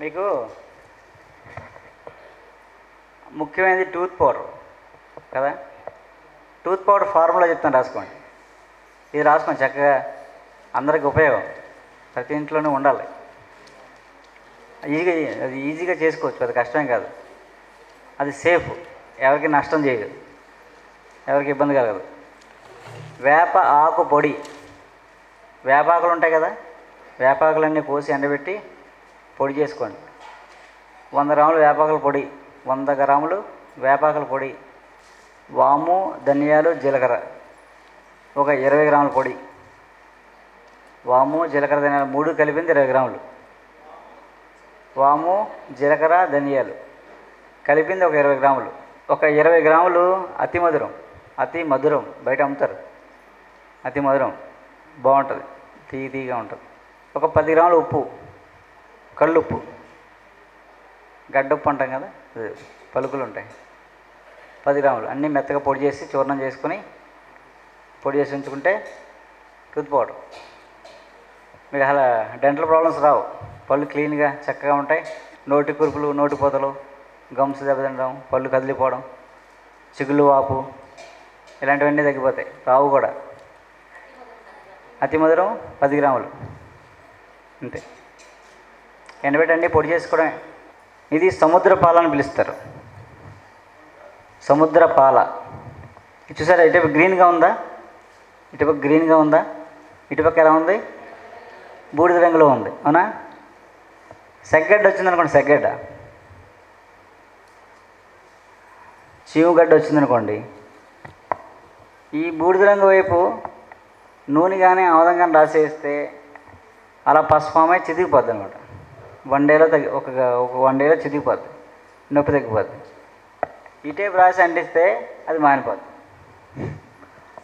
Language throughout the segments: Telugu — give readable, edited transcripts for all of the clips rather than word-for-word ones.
మీకు ముఖ్యమైనది టూత్ పౌడర్ కదా. టూత్ పౌడర్ ఫార్ములా చెప్తాను, రాసుకోండి. ఇది రాసుకోండి చక్కగా, అందరికి ఉపయోగం, ప్రతి ఇంట్లోనే ఉండాలి. అది ఈజీగా చేసుకోవచ్చు, అది కష్టం కాదు. అది సేఫ్, ఎవరికి నష్టం చేయదు, ఎవరికి ఇబ్బంది కలగదు. వేప ఆకు పొడి, వేపాకులు ఉంటాయి కదా, వేపాకులన్నీ కోసి ఎండబెట్టి పొడి చేసుకోండి. 100 గ్రాములు వేపాకుల పొడి, 100 గ్రాములు వేపాకుల పొడి, వాము, ధనియాలు, జీలకర్ర ఒక 20 గ్రాముల పొడి. వాము, జీలకర్ర, ధనియాలు 3 కలిపింది 20 గ్రాములు. వాము, జీలకర్ర, ధనియాలు కలిపింది ఒక 20 గ్రాములు. ఒక 20 గ్రాములు అతి మధురం బయట అమ్ముతారు, అతి మధురం బాగుంటుంది, తీగా ఉంటుంది. ఒక 10 గ్రాములు ఉప్పు, కళ్ళుప్పు, గడ్డప్పు అంటాం కదా, పలుకులు ఉంటాయి, 10 గ్రాములు. అన్నీ మెత్తగా పొడి చేసి చూర్ణం చేసుకుని పొడి చేసి ఉంచుకుంటే టూత్ పౌడర్. మీకు అసలు డెంటల్ ప్రాబ్లమ్స్ రావు, పళ్ళు క్లీన్గా చక్కగా ఉంటాయి. నోటి కురుపులు, నోటి పూతలు, గమ్స్ దెబ్బతినడం, పళ్ళు కదిలిపోవడం, చిగుళ్ళు వాపు ఇలాంటివన్నీ తగ్గిపోతాయి, రావు కూడా. అతి మధురం 10 గ్రాములు అంతే. ఎండబెట్టండి, పొడి చేసుకోవడమే. ఇది సముద్ర పాల అని పిలుస్తారు, సముద్ర పాల. చూసారా, ఇటుపక్క గ్రీన్గా ఉందా, ఇటుపక్క గ్రీన్గా ఉందా, ఇటుపక్క ఎలా ఉంది, బూడిద రంగులో ఉంది, అవునా. సెగ్గడ్డ వచ్చిందనుకోండి, సెగ్గడ్డ, చీవుగడ్డ వచ్చిందనుకోండి, ఈ బూడిద రంగు వైపు నూనె కానీ ఆముదం కానీ రాసేస్తే అలా పసుపామై చితికిపోద్ది అనమాట. 1 డేలో ఒక 1 డేలో చితికిపోద్ది, నొప్పి తగ్గిపోద్ది. ఈ టైప్ రాసి అంటిస్తే అది మానిపోద్ది.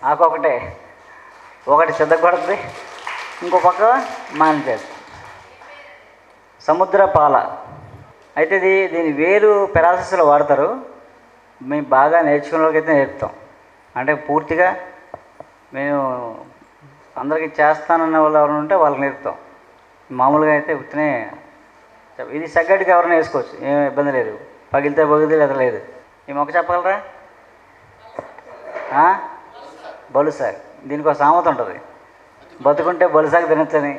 ఆకొకటే, ఒకటి చిద్దకొడుతుంది, ఇంకో పక్క మానిపోద్ది. సముద్ర పాల అయితే దీని వేరు పెరాలసిస్లో వాడతారు. మేము బాగా నేర్చుకున్న వాళ్ళకైతే నేర్పుతాం, అంటే పూర్తిగా మేము అందరికీ చేస్తానన్న వాళ్ళు ఎవరైనా ఉంటే వాళ్ళకి నేర్పుతాం. మామూలుగా అయితే ఉత్తినే ఇది సెగ్గడ్డికి ఎవరైనా వేసుకోవచ్చు, ఏం ఇబ్బంది లేదు. పగిలితే లేదా లేదు. ఈ మొక్క చెప్పగలరా? బలుసాగు. దీనికి ఒక సామెత ఉంటుంది, బతుకుంటే బలుసాగు తినచ్చని.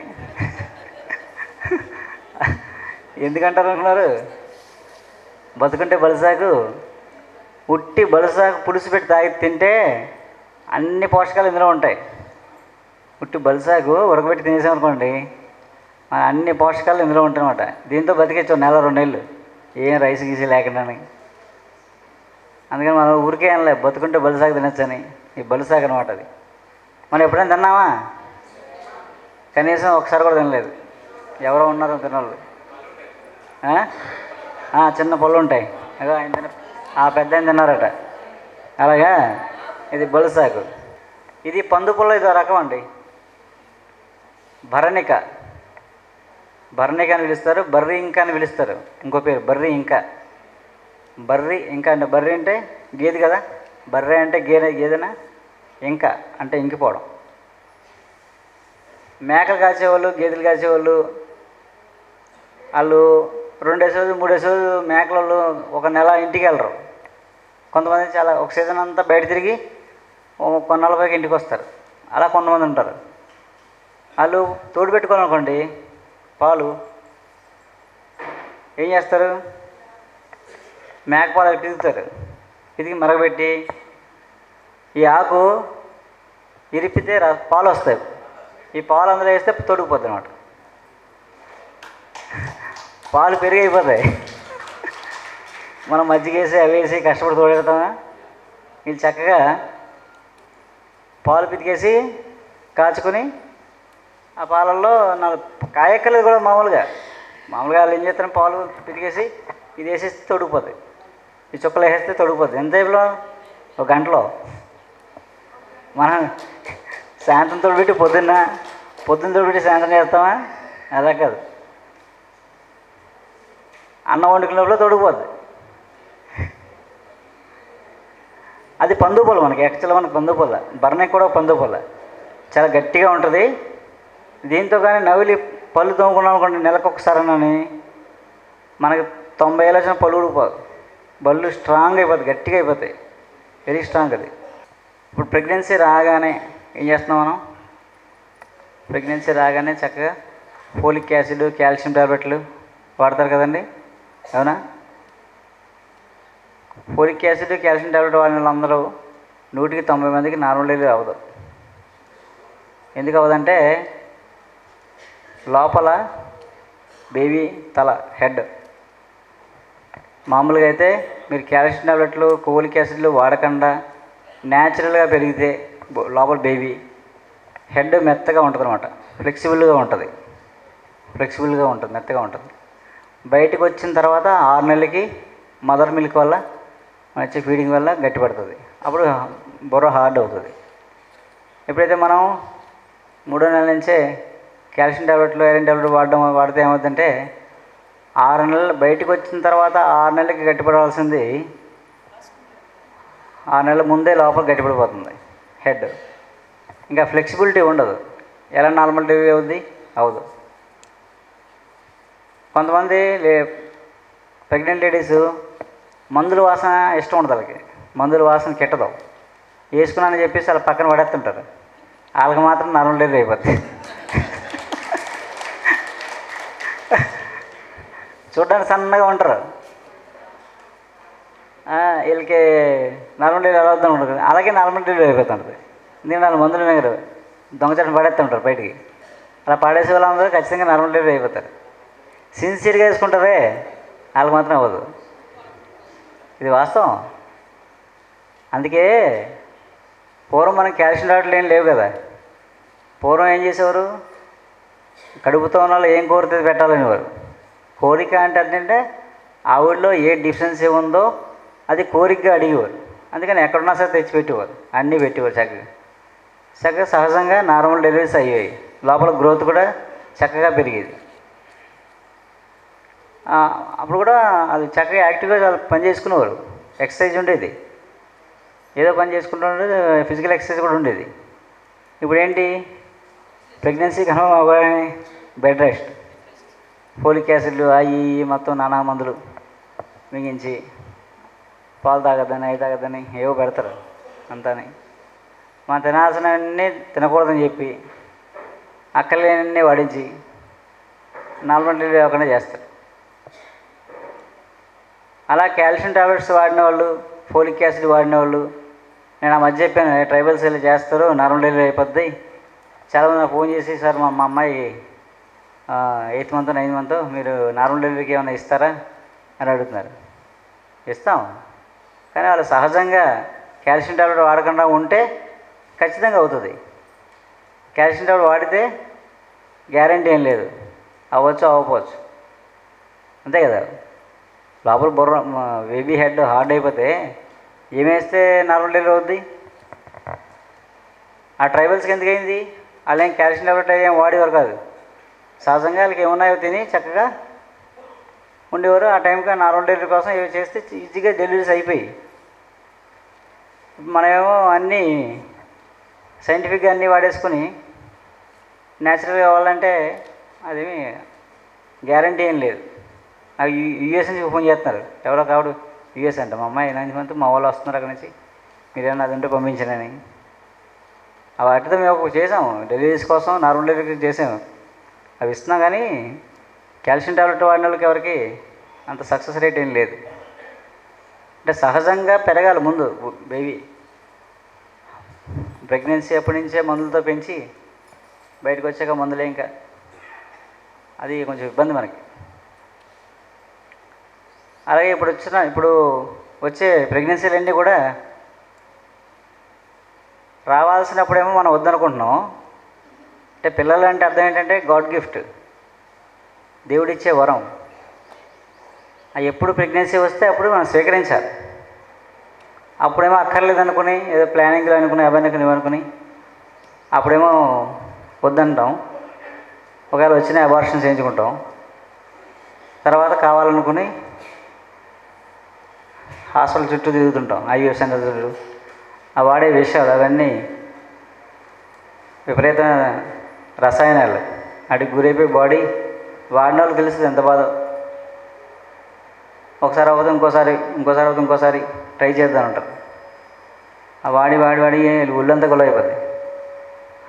ఎందుకంటారు అనుకున్నారు? బతుకుంటే బలుసాగు, ఉట్టి బలుసాగు పులుసు పెట్టి తింటే అన్ని పోషకాలు ఇందులో ఉంటాయి. ఉట్టి బలుసాగు ఉడకబెట్టి తినేసామనుకోండి, అన్ని పోషకాలు ఇందులో ఉంటాయన్నమాట. దీంతో బతికేచ్చు 1 నెల 2 నెలలు, ఏం రైస్ గీసి లేకుండా. అందుకని మనం ఊరికే అనలే, బతుకుంటే బలుసాగు తినచ్చని. ఈ బలుసాగు అనమాట అది. మనం ఎప్పుడైనా తిన్నామా? కనీసం ఒకసారి కూడా తినలేదు. ఎవరో ఉన్నారో తినవాళ్ళు. చిన్న పళ్ళు ఉంటాయి, అదో ఆయన పెద్ద ఆయన తిన్నారట. అలాగా ఇది బలుసాగు. ఇది పందు పుల్ల, ఇదో రకం అండి. భరణిక అని పిలుస్తారు, బర్రీ ఇంకా అని పిలుస్తారు. ఇంకో పేరు బర్రీ ఇంకా. బర్రీ ఇంకా అంటే, బర్రీ అంటే గేదె కదా, బర్రె అంటే గేదెనా, ఇంకా అంటే ఇంకిపోవడం. మేకలు కాసేవాళ్ళు, గేదెలు కాసేవాళ్ళు, వాళ్ళు 2 రోజులు 3 రోజులు మేకలలో 1 నెల ఇంటికి వెళ్ళరు. కొంతమంది చాలా ఒక సీజన్ అంతా బయట తిరిగి కొన్నాళ్ళ పైకి ఇంటికి వస్తారు. అలా కొంతమంది ఉంటారు. వాళ్ళు తోడు పెట్టుకోవాలనుకోండి, పాలు ఏం చేస్తారు, మేకపాలు పిదుగుతారు. పిదిగి మరగబెట్టి ఈ ఆకు ఇరిపితే పాలు వస్తాయి. ఈ పాలు అందులో వేస్తే తొడిగిపోద్ది అనమాట. పాలు పెరిగి అయిపోతాయి. మనం మజ్జిగ వేసి అవి వేసి కష్టపడి తోడెడతామా? వీళ్ళు చక్కగా పాలు పితికేసి కాచుకొని ఆ పాలల్లో కాయక్కలేదు కూడా. మామూలుగా వాళ్ళు ఏం చేస్తారు, పాలు పితికేసి ఇది వేసేస్తే తొడిగిపోతాయి. ఈ చుక్కలు వేసేస్తే తొడిగిపోతుంది. ఎంతసేపులో? 1 గంటలో. మనం సాయంత్రం తోడుపెట్టి పొద్దున్న తోడుపెట్టి సాయంత్రం చేస్తామా? అలా కాదు, అన్నం వండుకున్నప్పుడు తొడిగిపోద్ది. అది పందుపొల, మనకి యాక్చువల్గా మనకి పందుపొల. బర్రెకి కూడా పందుపొల చాలా గట్టిగా ఉంటుంది. దీంతో కానీ నవిలి పళ్ళు తోముకున్నాం అనుకోండి, నెలకు ఒకసారనని మనకి 90 ఏళ్ళు వచ్చిన పళ్ళు ఊడిపోదు, బళ్ళు స్ట్రాంగ్ అయిపోతుంది, గట్టిగా అయిపోతాయి, వెరీ స్ట్రాంగ్ అది. ఇప్పుడు ప్రెగ్నెన్సీ రాగానే ఏం చేస్తున్నాం మనం? ప్రెగ్నెన్సీ రాగానే చక్కగా ఫోలిక్ యాసిడ్, కాల్షియం టాబ్లెట్లు వాడతారు కదండి, అవునా? ఫోలిక్ యాసిడ్, కాల్షియం టాబ్లెట్ వాడిన వాళ్ళందరూ 100కి 90 మందికి నార్మల్ డెలివరీ అవ్వదు. ఎందుకు అవ్వదంటే లోపల బేబీ తల, హెడ్, మామూలుగా అయితే మీరు కాల్షియం టాబ్లెట్లు, ఫోలిక్ యాసిడ్లు వాడకుండా న్యాచురల్గా పెరిగితే లోపల బేబీ హెడ్ మెత్తగా ఉంటుంది అనమాట, ఫ్లెక్సిబుల్గా ఉంటుంది, మెత్తగా ఉంటుంది. బయటకు వచ్చిన తర్వాత 6 నెలలకి మదర్ మిల్క్ వల్ల, మంచి ఫీడింగ్ వల్ల గట్టి పడుతుంది, అప్పుడు బుర్ర హార్డ్ అవుతుంది. ఎప్పుడైతే మనం 3వ నెల నుంచే కాల్షియం టాబ్లెట్లు, ఐరన్ టాబ్లెట్ వాడితే ఏమవుతుందంటే 6 నెలలు బయటకు వచ్చిన తర్వాత 6 నెలలకి గట్టిపడవలసింది 6 నెలల ముందే లోపల గట్టిపడిపోతుంది హెడ్. ఇంకా ఫ్లెక్సిబిలిటీ ఉండదు, ఎలా నార్మల్ డెలివరీ అవుద్ది? అవదు. కొంతమంది ప్రెగ్నెంట్ లేడీస్ మందుల వాసన ఇష్టం ఉండదు, వాళ్ళకి మందుల వాసన కిట్టదు, వేసుకున్నానని చెప్పేసి వాళ్ళ పక్కన పడేస్తుంటారు, వాళ్ళకి మాత్రం నార్మల్ డెలివరీ అయిపోద్ది. చూడడానికి సన్నగా ఉంటారు, వీళ్ళకి నార్మల్ డెలివరీ ఎలా అవుతూ ఉంటుంది, అలాగే నార్మల్ డెలివరీ అయిపోతుంటుంది. ఎందుకంటే వాళ్ళు మందులు మీరు దొంగచాటం పడేస్తుంటారు బయటికి, అలా పడేసే వాళ్ళందరూ ఖచ్చితంగా నార్మల్ డెలివరీ అయిపోతారు. సిన్సియర్గా వేసుకుంటారే వాళ్ళకి మాత్రం అవ్వదు, ఇది వాస్తవం. అందుకే పూర్వం మనకి కాల్షియం టాబ్లెట్లు ఏం లేవు కదా. పూర్వం ఏం చేసేవారు? కడుపుతో ఉన్న వాళ్ళు ఏం కోరితే పెట్టాలనేవారు. కోరిక అంటే ఆవిడలో ఏ డిఫిషియన్సీ ఉందో అది కోరికగా అడిగేవారు. అందుకని ఎక్కడున్నా సరే తెచ్చిపెట్టేవారు, అన్నీ పెట్టేవారు. చక్కగా సహజంగా నార్మల్ డెలివరీస్ అయ్యాయి, లోపల గ్రోత్ కూడా చక్కగా పెరిగేది. అప్పుడు కూడా అది చక్కగా యాక్టివ్గా పని చేసుకునేవారు, ఎక్సర్సైజ్ ఉండేది, ఏదో పని చేసుకుంటుండే, ఫిజికల్ ఎక్సర్సైజ్ కూడా ఉండేది. ఇప్పుడు ఏంటి? ప్రెగ్నెన్సీ కన్ఫర్మ్ అవ్వగానే బెడ్ రెస్ట్, ఫోలిక్ యాసిడ్లు అవి మొత్తం నానా మందులు మిగించి పాలు తాగద్దని, అవి తాగద్దని ఏవో పెడతారు అంతాని. మనం తినాల్సినవన్నీ తినకూడదని చెప్పి అక్కర్లేనన్నీ వాడించి నార్మల్ డెలివరీ అవ్వకుండా చేస్తారు. అలా కాల్షియం టాబ్లెట్స్ వాడిన వాళ్ళు, ఫోలిక్ యాసిడ్ వాడిన వాళ్ళు, నేను ఆ మధ్య చెప్పాను ట్రైబల్స్ వెళ్ళి చేస్తారు నార్మల్ డెలివరీ అయిపోద్ది. చాలామంది నాకు ఫోన్ చేసి, సార్ మా అమ్మాయి 8th మంత్ 9th మంత్ మీరు నార్మల్ డెలివరీకి ఏమైనా ఇస్తారా అని అడుగుతున్నారు. ఇస్తాం, కానీ వాళ్ళు సహజంగా కాల్షియం టాబ్లెట్ వాడకుండా ఉంటే ఖచ్చితంగా అవుతుంది. కాల్షియం టాబ్లెట్ వాడితే గ్యారంటీ ఏం లేదు, అవ్వచ్చు అవ్వకపోవచ్చు, అంతే కదా. లోపల బుర్ర బేబీ హెడ్ హార్డ్ అయిపోతే ఏమేస్తే నార్మల్ డెలివరీ అవుద్ది? ఆ ట్రైబల్స్కి ఎందుకైంది? వాళ్ళు ఏం కాల్షియం టాబ్లెట్ ఏం వాడేవారు కాదు, సహజంగా వాళ్ళకి ఏమున్నాయో తిని చక్కగా ఉండేవారు. ఆ టైంకి నార్మల్ డెలివరీ కోసం ఏవి చేస్తే ఈజీగా డెలివరీస్ అయిపోయి, మనమేమో అన్నీ సైంటిఫిక్గా అన్నీ వాడేసుకుని న్యాచురల్గా కావాలంటే అదేమి గ్యారంటీ ఏం లేదు. నాకు యూఎస్ నుంచి ఫోన్ చేస్తున్నారు, ఎవరో కావడు యూఎస్ అంట, మా అమ్మాయి 9th మంత్ మా వాళ్ళు వస్తున్నారు అక్కడి నుంచి, మీరేమన్నా అది ఉంటే పంపించనని. వాటితో మేము చేసాము డెలివరీస్ కోసం, నార్మల్ డెలివరీ చేసాము, అవి ఇస్తున్నాం. కానీ కాల్షియం టాబ్లెట్ వాడిన వాళ్ళకి ఎవరికి అంత సక్సెస్ రేట్ ఏం లేదు. అంటే సహజంగా పెరగాలి ముందు బేబీ. ప్రెగ్నెన్సీ అప్పటి నుంచే మందులతో పెంచి బయటకు వచ్చాక మందులే, ఇంకా అది కొంచెం ఇబ్బంది మనకి. అలాగే ఇప్పుడు వచ్చే ప్రెగ్నెన్సీలన్నీ కూడా రావాల్సినప్పుడేమో మనం వద్దనుకుంటున్నాం. అంటే పిల్లలు అంటే అర్థం ఏంటంటే గాడ్ గిఫ్ట్, దేవుడిచ్చే వరం. అవి ఎప్పుడు ప్రెగ్నెన్సీ వస్తే అప్పుడు మనం స్వీకరించాలి. అప్పుడేమో అక్కర్లేదు అనుకుని, ఏదో ప్లానింగ్లో అనుకుని, అబ్బాయి అనుకుని అప్పుడేమో వద్దంటాం. ఒకవేళ వచ్చిన అబార్షన్ చేయించుకుంటాం. తర్వాత కావాలనుకుని హాస్పిటల్ చుట్టూ తిరుగుతుంటాం, ఐవీఎఫ్ సెంటర్ చుట్టూ. ఆ వాడే విషయాలు అవన్నీ విపరీతమైన రసాయనాలు, వాటికి గురైపోయి బాడీ వాడిన వాళ్ళు తెలుస్తుంది ఎంత బాధ. ఒకసారి అవ్వదు ఇంకోసారి ట్రై చేద్దాం అంటారు. ఆ వాడి ఒళ్ళంతా గొల్లైపోద్ది.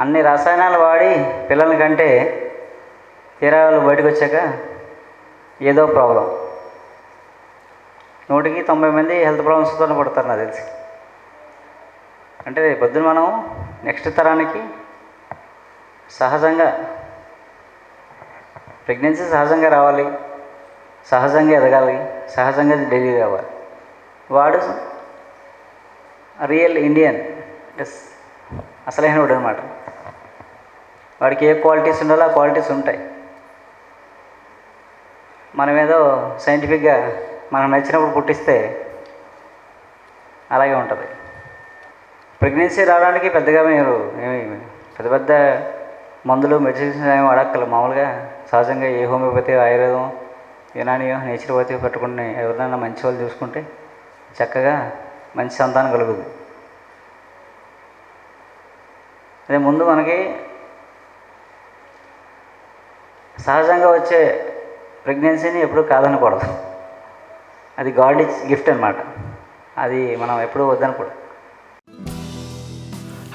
అన్ని రసాయనాలు వాడి పిల్లల కంటే తీరా వాళ్ళు బయటకు వచ్చాక ఏదో ప్రాబ్లం. 100కి 90 మంది హెల్త్ ప్రాబ్లమ్స్తో పడతారు నాకు తెలిసి. అంటే పొద్దున మనం నెక్స్ట్ తరానికి సహజంగా ప్రెగ్నెన్సీ సహజంగా రావాలి, సహజంగా ఎదగాలి, సహజంగా డెలివరీ అవ్వాలి. వాడు రియల్ ఇండియన్ అసలైన వాడు అనమాట. వాడికి ఏ క్వాలిటీస్ ఉండాలో ఆ క్వాలిటీస్ ఉంటాయి. మనం ఏదో సైంటిఫిక్గా మనకు నచ్చినప్పుడు పుట్టిస్తే అలాగే ఉంటుంది. ప్రెగ్నెన్సీ రావడానికి పెద్దగా మీరు పెద్ద మందులు మెడిసిన్స్ ఏమి వాడక్కర్లేదు. మామూలుగా సహజంగా ఏ హోమియోపతి, ఆయుర్వేదం, యునానియో, నేచురోపతి పెట్టుకుని ఎవరినైనా మంచి వాళ్ళు చూసుకుంటే చక్కగా మంచి సంతానం కలుగుతుంది. అదే ముందు మనకి సహజంగా వచ్చే ప్రెగ్నెన్సీని ఎప్పుడూ కాదనకూడదు. అది గాడ్ ఇచ్ గిఫ్ట్ అనమాట. అది మనం ఎప్పుడూ వద్దనకూడదు.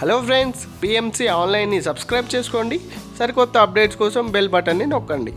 హలో ఫ్రెండ్స్, పిఎంసి ఆన్లైన్ని సబ్స్క్రైబ్ చేసుకోండి. సరికొత్త అప్డేట్స్ కోసం బెల్ బటన్ని నొక్కండి.